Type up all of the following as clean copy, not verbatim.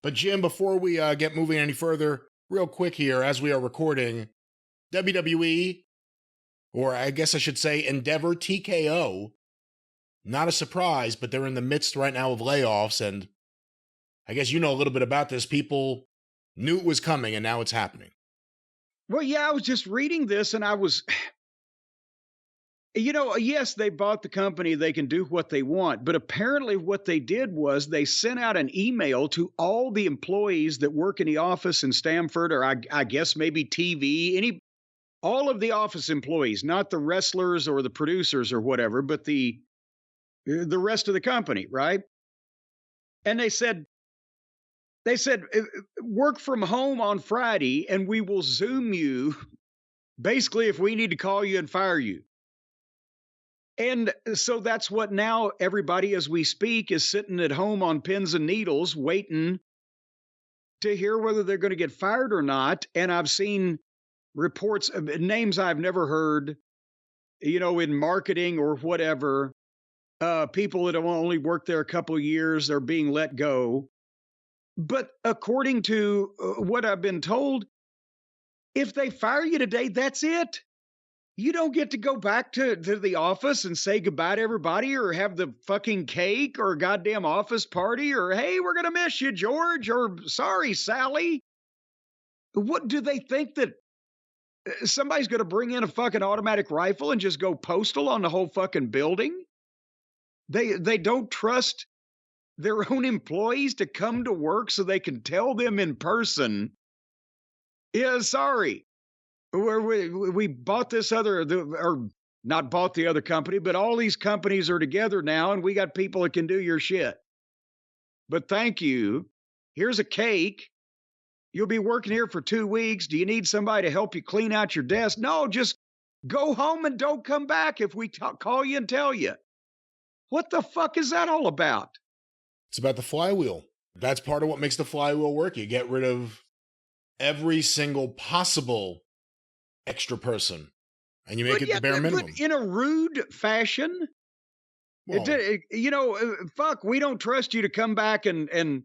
But Jim, before we get moving any further, real quick here, as we are recording, WWE, or I guess I should say Endeavor TKO, not a surprise, but they're in the midst right now of layoffs, and I guess you know a little bit about this. People knew it was coming, and now it's happening. Well, yeah, I was just reading this and I was, yes, they bought the company, they can do what they want. But apparently, what they did was they sent out an email to all the employees that work in the office in Stamford, or I guess maybe TV, all of the office employees, not the wrestlers or the producers or whatever, but the rest of the company, right? And they said, work from home on Friday and we will Zoom you basically if we need to call you and fire you. And so that's what now everybody as we speak is sitting at home on pins and needles waiting to hear whether they're going to get fired or not. And I've seen reports of names I've never heard, in marketing or whatever. People that have only worked there a couple of years are being let go. But according to what I've been told, if they fire you today, that's it. You don't get to go back to the office and say goodbye to everybody or have the fucking cake or a goddamn office party or, hey, we're going to miss you, George, or sorry, Sally. What do they think that somebody's going to bring in a fucking automatic rifle and just go postal on the whole fucking building? They don't trust their own employees to come to work so they can tell them in person, yeah, sorry, we bought this or not bought the other company, but all these companies are together now and we got people that can do your shit. But thank you. Here's a cake. You'll be working here for 2 weeks. Do you need somebody to help you clean out your desk? No, just go home and don't come back if we call you and tell you. What the fuck is that all about? It's about the flywheel. That's part of what makes the flywheel work. You get rid of every single possible extra person, and you make it the bare minimum. But in a rude fashion. Well, fuck, we don't trust you to come back and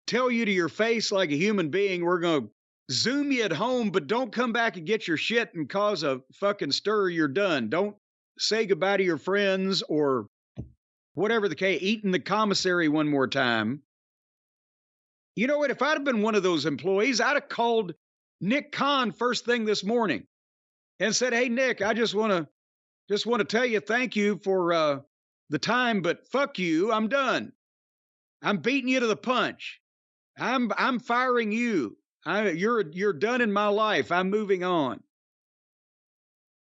tell you to your face like a human being, we're going to Zoom you at home, but don't come back and get your shit and cause a fucking stir. You're done. Don't say goodbye to your friends or whatever the case, eating the commissary one more time. You know what? If I'd have been one of those employees, I'd have called Nick Khan first thing this morning and said, hey, Nick, I just want to tell you thank you for the time, but fuck you. I'm done. I'm beating you to the punch. I'm firing you. You're done in my life. I'm moving on.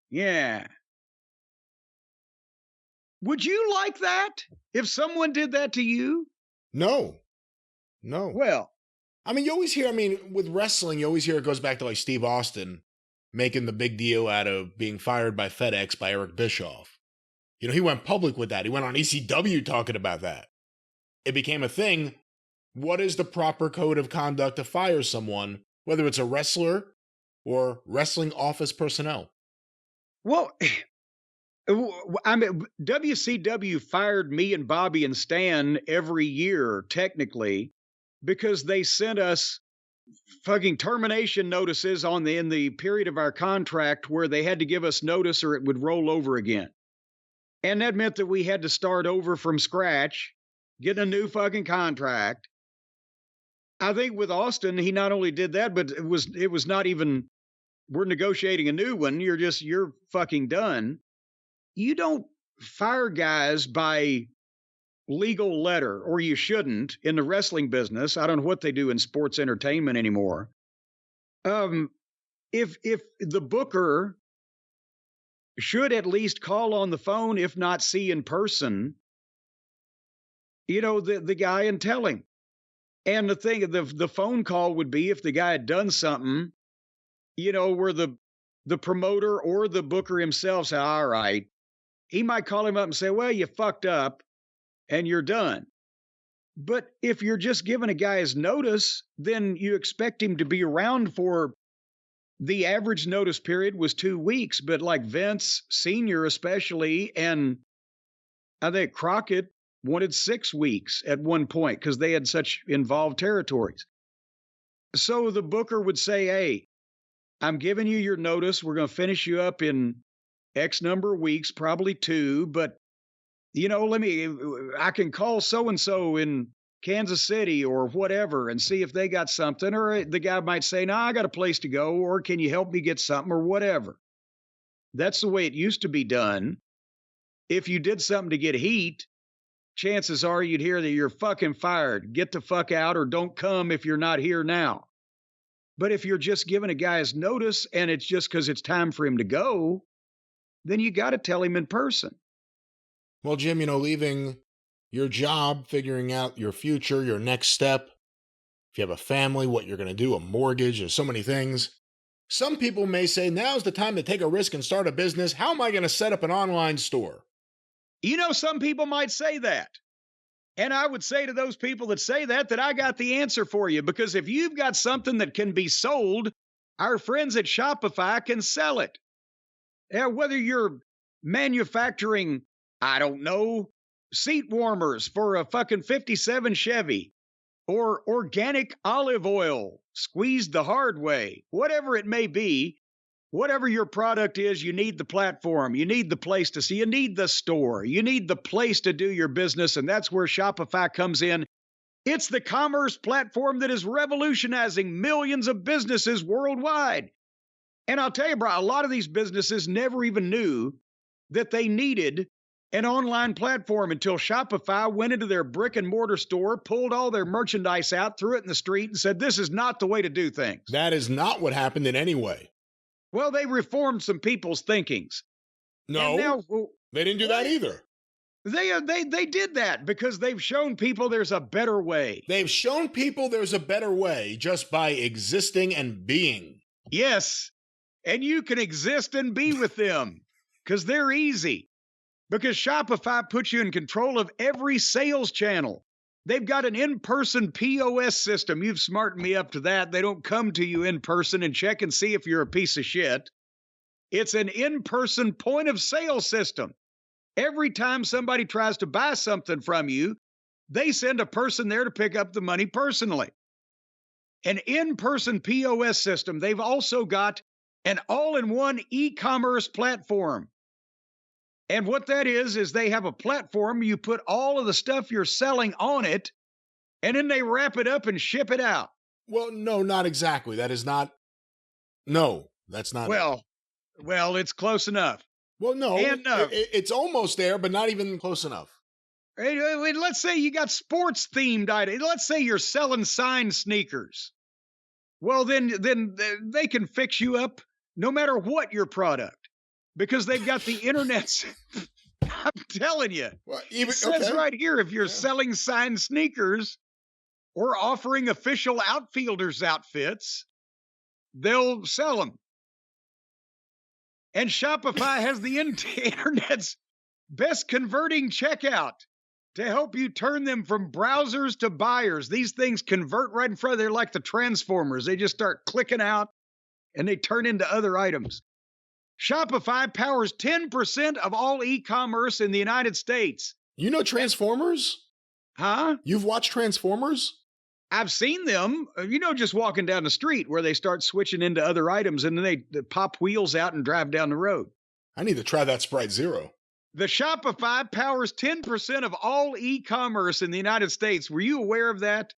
Yeah. Would you like that if someone did that to you? No. Well, I mean, you always hear, with wrestling, you always hear it goes back to like Steve Austin making the big deal out of being fired by FedEx by Eric Bischoff. He went public with that. He went on ECW talking about that. It became a thing. What is the proper code of conduct to fire someone, whether it's a wrestler or wrestling office personnel? Well, WCW fired me and Bobby and Stan every year, technically, because they sent us fucking termination notices in the period of our contract where they had to give us notice or it would roll over again. And that meant that we had to start over from scratch, get a new fucking contract. I think with Austin, he not only did that, but it was not even, we're negotiating a new one. You're fucking done. You don't fire guys by legal letter, or you shouldn't in the wrestling business. I don't know what they do in sports entertainment anymore. If the booker should at least call on the phone, if not see in person, the guy and tell him. And the thing, the phone call would be if the guy had done something, where the promoter or the booker himself say, all right, he might call him up and say, well, you fucked up and you're done. But if you're just giving a guy his notice, then you expect him to be around for the average notice period was 2 weeks. But like Vince Sr. especially, and I think Crockett wanted 6 weeks at one point because they had such involved territories. So the booker would say, hey, I'm giving you your notice. We're going to finish you up in X number of weeks, probably 2, but I can call so and so in Kansas City or whatever and see if they got something. Or the guy might say, no, I got a place to go. Or can you help me get something or whatever? That's the way it used to be done. If you did something to get heat, chances are you'd hear that you're fucking fired. Get the fuck out or don't come if you're not here now. But if you're just giving a guy his notice and it's just because it's time for him to go, then you got to tell him in person. Well, Jim, leaving your job, figuring out your future, your next step, if you have a family, what you're going to do, a mortgage, there's so many things. Some people may say, now's the time to take a risk and start a business. How am I going to set up an online store? Some people might say that. And I would say to those people that say that I got the answer for you. Because if you've got something that can be sold, our friends at Shopify can sell it. Whether you're manufacturing, I don't know, seat warmers for a fucking 57 Chevy or organic olive oil squeezed the hard way, whatever it may be, whatever your product is, you need the platform, you need the place to see, you need the store, you need the place to do your business. And that's where Shopify comes in. It's the commerce platform that is revolutionizing millions of businesses worldwide. And I'll tell you, bro, a lot of these businesses never even knew that they needed an online platform until Shopify went into their brick and mortar store, pulled all their merchandise out, threw it in the street, and said, this is not the way to do things. That is not what happened in any way. Well, they reformed some people's thinkings. No, now, they didn't do that either. They did that because they've shown people there's a better way. They've shown people there's a better way just by existing and being. Yes, and you can exist and be with them because they're easy. Because Shopify puts you in control of every sales channel. They've got an in-person POS system. You've smartened me up to that. They don't come to you in person and check and see if you're a piece of shit. It's an in-person point of sale system. Every time somebody tries to buy something from you, they send a person there to pick up the money personally. An in-person POS system. They've also got an all-in-one e-commerce platform. And what that is they have a platform. You put all of the stuff you're selling on it, and then they wrap it up and ship it out. Well, no, not exactly. That is not. No, that's not. Well, it's close enough. Well, no, it's almost there, but not even close enough. Let's say you got sports themed items. Let's say you're selling signed sneakers. Well, then they can fix you up no matter what your product. Because they've got the internet's, I'm telling you. Well, it says right here, if you're selling signed sneakers or offering official outfielders outfits, they'll sell them. And Shopify has the internet's best converting checkout to help you turn them from browsers to buyers. These things convert right in front of. They're like the Transformers. They just start clicking out and they turn into other items. Shopify powers 10% of all e-commerce in the United States. You know Transformers? Huh? You've watched Transformers? I've seen them, just walking down the street where they start switching into other items and then they pop wheels out and drive down the road. I need to try that Sprite Zero. The Shopify powers 10% of all e-commerce in the United States. Were you aware of that?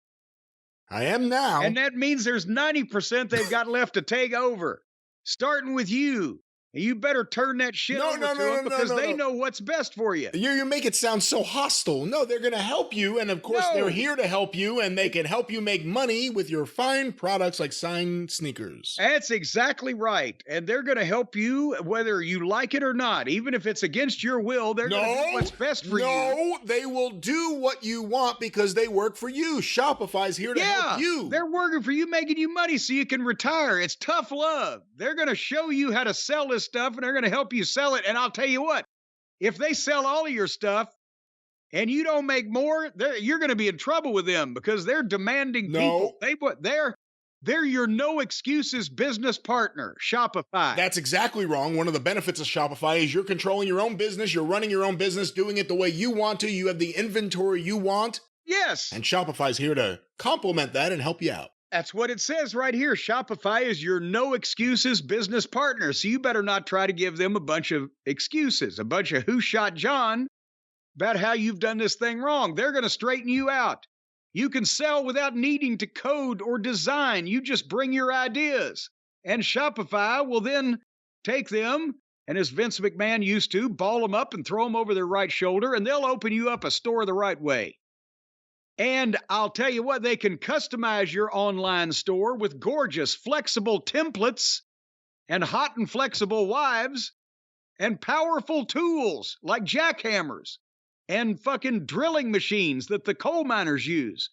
I am now. And that means there's 90% they've got left to take over, starting with you. You better turn that shit over to them because they know what's best for you. You make it sound so hostile. No, they're going to help you. And of course, they're here to help you. And they can help you make money with your fine products like signed sneakers. That's exactly right. And they're going to help you whether you like it or not. Even if it's against your will, they're going to do what's best for you. No, they will do what you want because they work for you. Shopify's here to help you. They're working for you, making you money so you can retire. It's tough love. They're going to show you how to sell this stuff and they're going to help you sell it. And I'll tell you what, if they sell all of your stuff and you don't make more, you're going to be in trouble with them because they're demanding people. They're your no excuses business partner, Shopify. That's exactly wrong. One of the benefits of Shopify is you're controlling your own business. You're running your own business, doing it the way you want to. You have the inventory you want. Yes. And Shopify's here to complement that and help you out. That's what it says right here. Shopify is your no excuses business partner. So you better not try to give them a bunch of excuses, a bunch of who shot John about how you've done this thing wrong. They're going to straighten you out. You can sell without needing to code or design. You just bring your ideas. And Shopify will then take them, and as Vince McMahon used to, ball them up and throw them over their right shoulder, and they'll open you up a store the right way. And I'll tell you what, they can customize your online store with gorgeous, flexible templates and hot and flexible wives and powerful tools like jackhammers and fucking drilling machines that the coal miners use.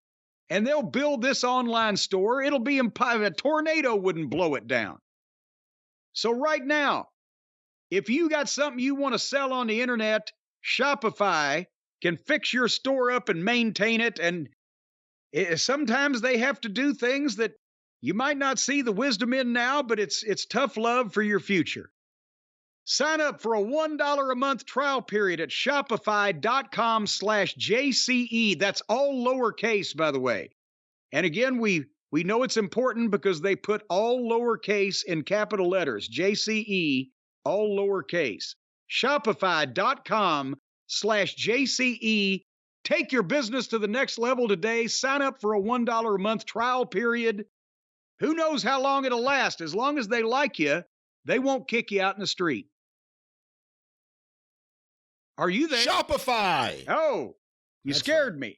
And they'll build this online store. It'll be a tornado wouldn't blow it down. So right now, if you got something you want to sell on the internet, Shopify can fix your store up and maintain it. And sometimes they have to do things that you might not see the wisdom in now, but it's tough love for your future. Sign up for a $1 a month trial period at shopify.com/JCE. That's all lowercase, by the way. And again, we know it's important because they put all lowercase in capital letters, JCE, all lowercase. Shopify.com/JCE. Take your business to the next level today. Sign up for a $1 a month trial period. Who knows how long it'll last? As long as they like you, they won't kick you out in the street. Are you there? Shopify. Oh, you That's scared me.